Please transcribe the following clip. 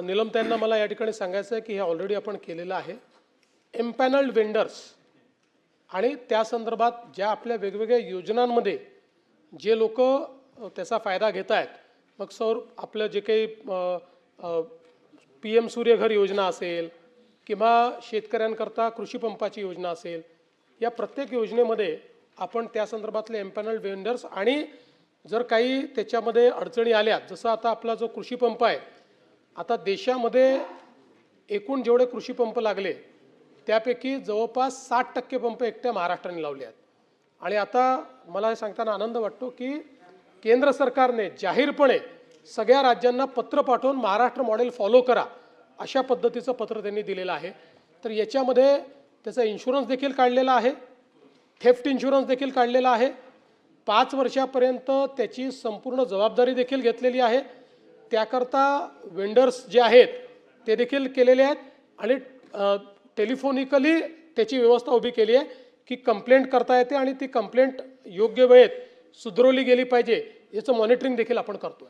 नीलमताईंना मला या ठिकाणी सांगायचं आहे की हे ऑलरेडी आपण केलेलं आहे. एम्पॅनल्ड वेंडर्स आणि त्या संदर्भात ज्या आपल्या वेगवेगळ्या योजनांमध्ये जे लोक त्याचा फायदा घेत आहेत, मग सौर आपलं जे काही PM सूर्यघर योजना असेल किंवा शेतकऱ्यांकरता कृषी पंपाची योजना असेल, या प्रत्येक योजनेमध्ये आपण त्या संदर्भातले एम्पॅनल्ड वेंडर्स आणि जर काही त्याच्यामध्ये अडचणी आल्या, जसं आता आपला जो कृषी पंप आहे, आता देशामध्ये एकूण जेवढे कृषी पंप लागले त्यापैकी जवळपास 60% पंप एकट्या महाराष्ट्राने लावले आहेत. आणि आता मला हे सांगताना आनंद वाटतो की केंद्र सरकारने जाहीरपणे सगळ्या राज्यांना पत्र पाठवून महाराष्ट्र मॉडेल फॉलो करा अशा पद्धतीचं पत्र त्यांनी दिलेलं आहे. तर याच्यामध्ये त्याचा इन्शुरन्स देखील काढलेला आहे, थेफ्ट इन्शुरन्स देखील काढलेला आहे, 5 वर्षापर्यंत त्याची संपूर्ण जबाबदारी देखील घेतलेली आहे. त्याकरता वेंडर्स जे आहेत ते देखील केलेले आहेत आणि टेलिफोनिकली त्याची व्यवस्था उभी केली आहे की कंप्लेंट करता येते आणि ती कंप्लेंट योग्य वेळेत सुधरवली गेली पाहिजे, याचं मॉनिटरिंग देखील आपण करतोय.